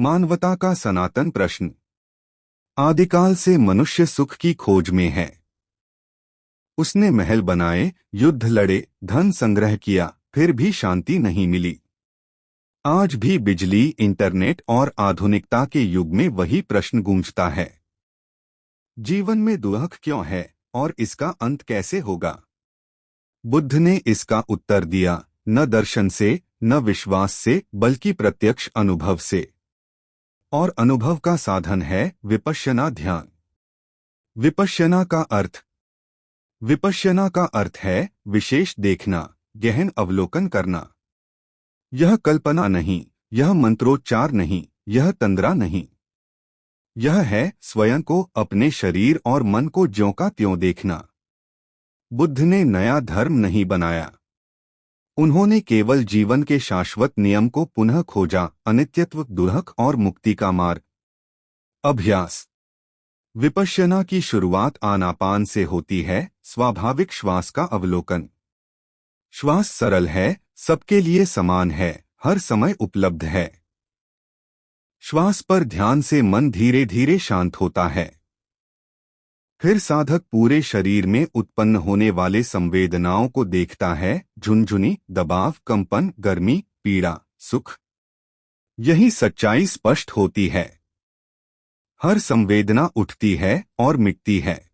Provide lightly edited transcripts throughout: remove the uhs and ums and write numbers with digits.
मानवता का सनातन प्रश्न। आदिकाल से मनुष्य सुख की खोज में है। उसने महल बनाए, युद्ध लड़े, धन संग्रह किया, फिर भी शांति नहीं मिली। आज भी बिजली, इंटरनेट और आधुनिकता के युग में वही प्रश्न गूंजता है। जीवन में दुख क्यों है और इसका अंत कैसे होगा? बुद्ध ने इसका उत्तर दिया, न दर्शन से, न विश्वास से, बल्कि प्रत्यक्ष अनुभव से। और अनुभव का साधन है विपश्यना ध्यान। विपश्यना का अर्थ है विशेष देखना, गहन अवलोकन करना। यह कल्पना नहीं, यह मंत्रोच्चार नहीं, यह तंद्रा नहीं। यह है स्वयं को, अपने शरीर और मन को ज्यों का त्यों देखना। बुद्ध ने नया धर्म नहीं बनाया। उन्होंने केवल जीवन के शाश्वत नियम को पुनः खोजा, अनित्यत्व, दुख और मुक्ति का मार्ग। अभ्यास। विपश्यना की शुरुआत आनापान से होती है, स्वाभाविक श्वास का अवलोकन। श्वास सरल है, सबके लिए समान है, हर समय उपलब्ध है। श्वास पर ध्यान से मन धीरे धीरे शांत होता है। फिर साधक पूरे शरीर में उत्पन्न होने वाले संवेदनाओं को देखता है, झुनझुनी, दबाव, कंपन, गर्मी, पीड़ा, सुख। यही सच्चाई स्पष्ट होती है। हर संवेदना उठती है और मिटती है।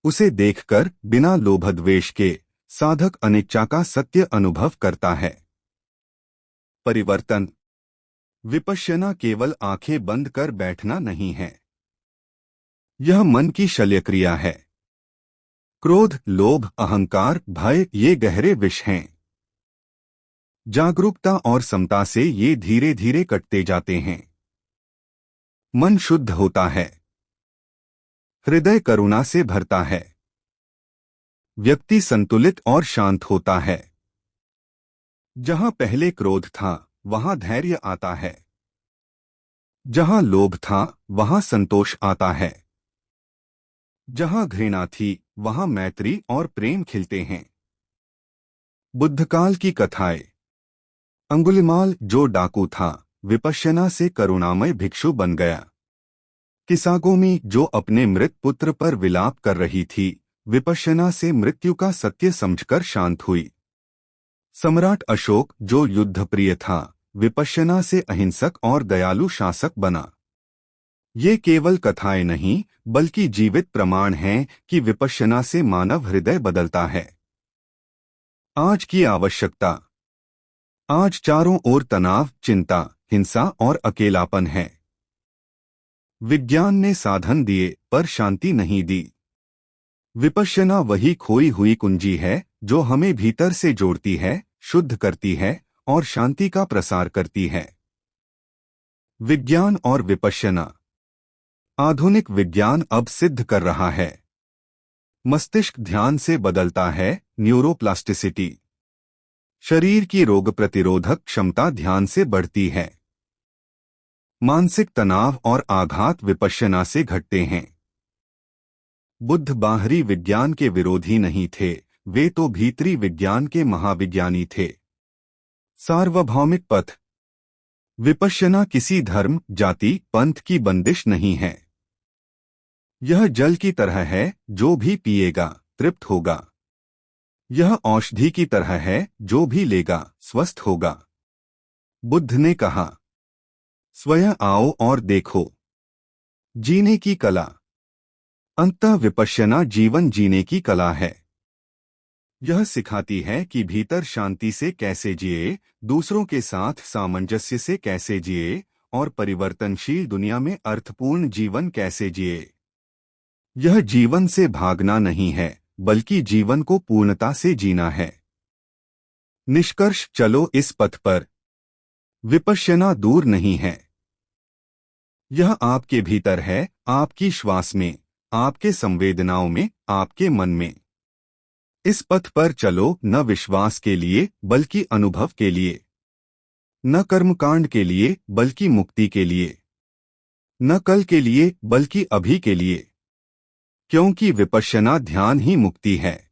उसे देखकर बिना लोभद्वेष के साधक अनिच्चा का सत्य अनुभव करता है। परिवर्तन। विपश्यना केवल आंखें बंद कर बैठना नहीं है। यह मन की शल्यक्रिया है। क्रोध, लोभ, अहंकार, भय, ये गहरे विष हैं। जागरूकता और समता से ये धीरे धीरे कटते जाते हैं। मन शुद्ध होता है। हृदय करुणा से भरता है। व्यक्ति संतुलित और शांत होता है। जहां पहले क्रोध था, वहां धैर्य आता है। जहां लोभ था, वहां संतोष आता है। जहां घृणा थी, वहां मैत्री और प्रेम खिलते हैं। बुद्धकाल की कथाएं। अंगुलिमाल, जो डाकू था, विपश्यना से करुणामय भिक्षु बन गया। किसागोमी, जो अपने मृत पुत्र पर विलाप कर रही थी, विपश्यना से मृत्यु का सत्य समझकर शांत हुई। सम्राट अशोक, जो युद्धप्रिय था, विपश्यना से अहिंसक और दयालु शासक बना। ये केवल कथाएं नहीं, बल्कि जीवित प्रमाण हैं कि विपश्यना से मानव हृदय बदलता है। आज की आवश्यकता। आज चारों ओर तनाव, चिंता, हिंसा और अकेलापन है। विज्ञान ने साधन दिए, पर शांति नहीं दी। विपश्यना वही खोई हुई कुंजी है जो हमें भीतर से जोड़ती है, शुद्ध करती है और शांति का प्रसार करती है। विज्ञान और विपश्यना। आधुनिक विज्ञान अब सिद्ध कर रहा है, मस्तिष्क ध्यान से बदलता है, न्यूरोप्लास्टिसिटी। शरीर की रोग प्रतिरोधक क्षमता ध्यान से बढ़ती है। मानसिक तनाव और आघात विपश्यना से घटते हैं। बुद्ध बाहरी विज्ञान के विरोधी नहीं थे, वे तो भीतरी विज्ञान के महाविज्ञानी थे। सार्वभौमिक पथ। विपश्यना किसी धर्म, जाति, पंथ की बंदिश नहीं है। यह जल की तरह है, जो भी पिएगा तृप्त होगा। यह औषधि की तरह है, जो भी लेगा स्वस्थ होगा। बुद्ध ने कहा, स्वयं आओ और देखो। जीने की कला। अंततः विपश्यना जीवन जीने की कला है। यह सिखाती है कि भीतर शांति से कैसे जिए, दूसरों के साथ सामंजस्य से कैसे जिए और परिवर्तनशील दुनिया में अर्थपूर्ण जीवन कैसे जिए। यह जीवन से भागना नहीं है, बल्कि जीवन को पूर्णता से जीना है। निष्कर्ष, चलो इस पथ पर। विपश्यना दूर नहीं है। यह आपके भीतर है, आपकी श्वास में, आपके संवेदनाओं में, आपके मन में। इस पथ पर चलो, न विश्वास के लिए बल्कि अनुभव के लिए, न कर्मकांड के लिए बल्कि मुक्ति के लिए, न कल के लिए बल्कि अभी के लिए। क्योंकि विपश्यना ध्यान ही मुक्ति है।